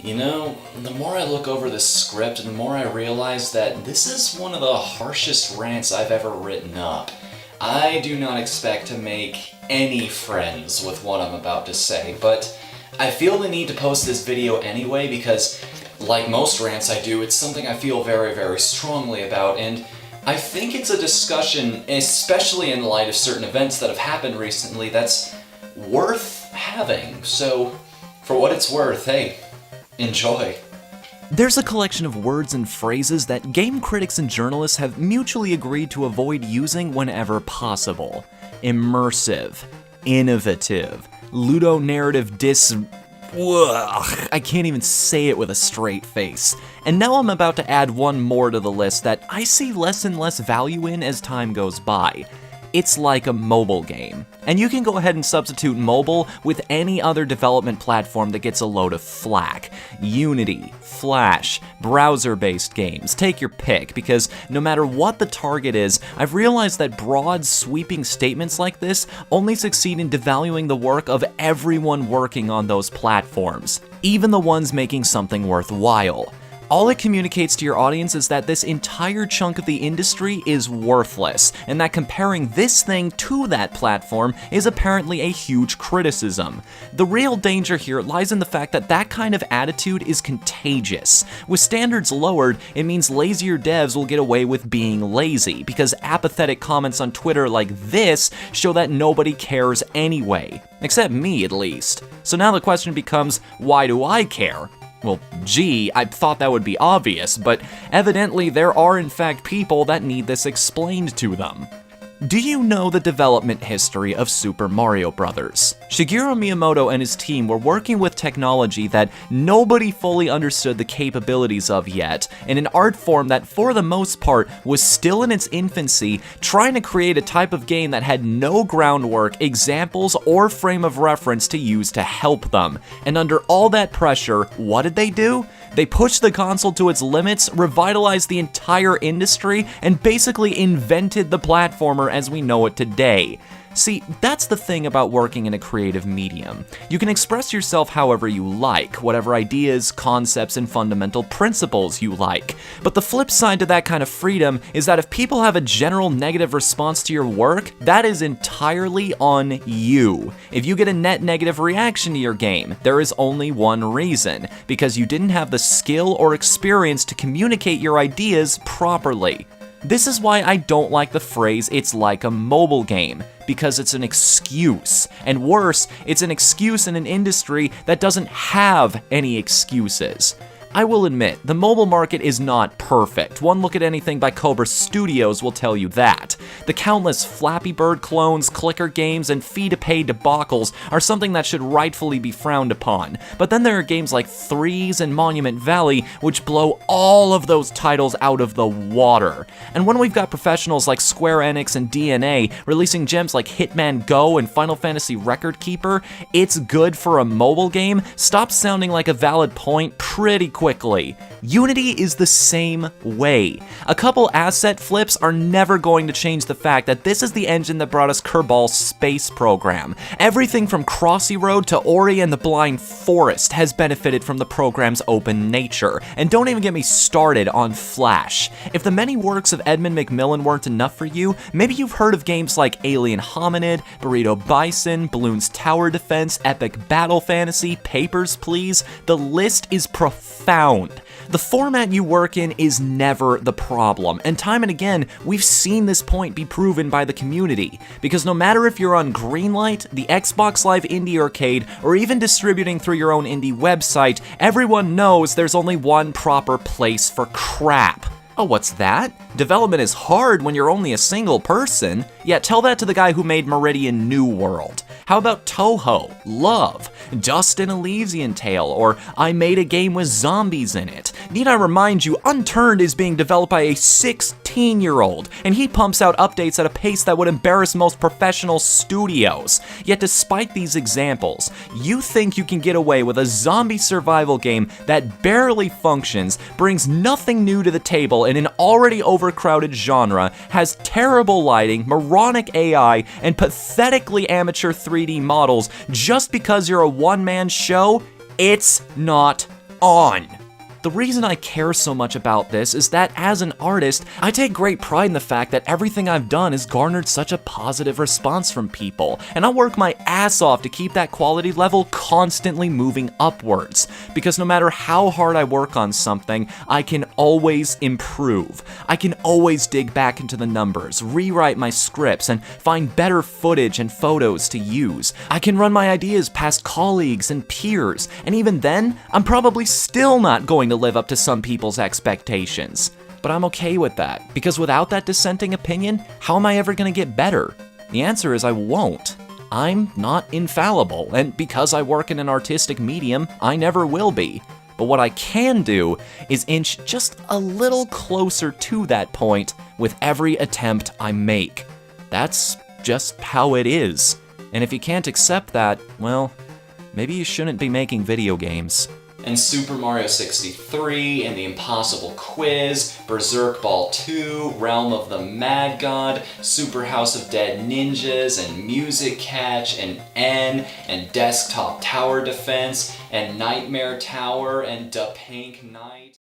You know, the more I look over this script, the more I realize that this is one of the harshest rants I've ever written up. I do not expect to make any friends with what I'm about to say, but I feel the need to post this video anyway because, like most rants I do, it's something I feel very, very strongly about, and I think it's a discussion, especially in light of certain events that have happened recently, that's worth having. So, for what it's worth, hey, enjoy. There's a collection of words and phrases that game critics and journalists have mutually agreed to avoid using whenever possible. Immersive, innovative, ludonarrative I can't even say it with a straight face. And now I'm about to add one more to the list that I see less and less value in as time goes by. It's like a mobile game. And you can go ahead and substitute mobile with any other development platform that gets a load of flack. Unity, Flash, browser-based games, take your pick, because no matter what the target is, I've realized that broad, sweeping statements like this only succeed in devaluing the work of everyone working on those platforms, even the ones making something worthwhile. All it communicates to your audience is that this entire chunk of the industry is worthless, and that comparing this thing to that platform is apparently a huge criticism. The real danger here lies in the fact that that kind of attitude is contagious. With standards lowered, it means lazier devs will get away with being lazy, because apathetic comments on Twitter like this show that nobody cares anyway. Except me, at least. So now the question becomes, why do I care? Well, gee, I thought that would be obvious, but evidently there are in fact people that need this explained to them. Do you know the development history of Super Mario Bros.? Shigeru Miyamoto and his team were working with technology that nobody fully understood the capabilities of yet, in an art form that for the most part was still in its infancy, trying to create a type of game that had no groundwork, examples, or frame of reference to use to help them. And under all that pressure, what did they do? They pushed the console to its limits, revitalized the entire industry, and basically invented the platformer as we know it today. See, that's the thing about working in a creative medium. You can express yourself however you like, whatever ideas, concepts, and fundamental principles you like. But the flip side to that kind of freedom is that if people have a general negative response to your work, that is entirely on you. If you get a net negative reaction to your game, there is only one reason: because you didn't have the skill or experience to communicate your ideas properly. This is why I don't like the phrase, "it's like a mobile game," because it's an excuse. And worse, it's an excuse in an industry that doesn't have any excuses. I will admit, the mobile market is not perfect. One look at anything by Cobra Studios will tell you that. The countless Flappy Bird clones, clicker games, and fee-to-pay debacles are something that should rightfully be frowned upon. But then there are games like Threes and Monument Valley, which blow all of those titles out of the water. And when we've got professionals like Square Enix and DNA releasing gems like Hitman Go and Final Fantasy Record Keeper, it's good for a mobile game stops sounding like a valid point pretty quickly. Unity is the same way. A couple asset flips are never going to change the fact that this is the engine that brought us Kerbal's space program. Everything from Crossy Road to Ori and the Blind Forest has benefited from the program's open nature. And don't even get me started on Flash. If the many works of Edmund McMillen weren't enough for you, maybe you've heard of games like Alien Hominid, Burrito Bison, Bloons Tower Defense, Epic Battle Fantasy, Papers, Please. The list is profound. The format you work in is never the problem, and time and again, we've seen this point be proven by the community. Because no matter if you're on Greenlight, the Xbox Live Indie Arcade, or even distributing through your own indie website, everyone knows there's only one proper place for crap. Oh, what's that? Development is hard when you're only a single person. Yeah, tell that to the guy who made Meridian New World. How about Toho, Love, Dust and Elysian Tale, or I Made a Game with Zombies in It? Need I remind you, Unturned is being developed by a 16-year-old, and he pumps out updates at a pace that would embarrass most professional studios. Yet despite these examples, you think you can get away with a zombie survival game that barely functions, brings nothing new to the table in an already overcrowded genre, has terrible lighting, moronic AI, and pathetically amateur 3D models just because you're a one-man show? It's not on. The reason I care so much about this is that as an artist, I take great pride in the fact that everything I've done has garnered such a positive response from people, and I work my ass off to keep that quality level constantly moving upwards, because no matter how hard I work on something, I can always improve. I can always dig back into the numbers, rewrite my scripts, and find better footage and photos to use. I can run my ideas past colleagues and peers, and even then, I'm probably still not going to live up to some people's expectations. But I'm okay with that, because without that dissenting opinion, how am I ever going to get better? The answer is I won't. I'm not infallible, and because I work in an artistic medium, I never will be. But what I can do is inch just a little closer to that point with every attempt I make. That's just how it is. And if you can't accept that, well, maybe you shouldn't be making video games. And Super Mario 63, and The Impossible Quiz, Berserk Ball 2, Realm of the Mad God, Super House of Dead Ninjas, and Music Catch, and N, and Desktop Tower Defense, and Nightmare Tower, and Da Pink Knight.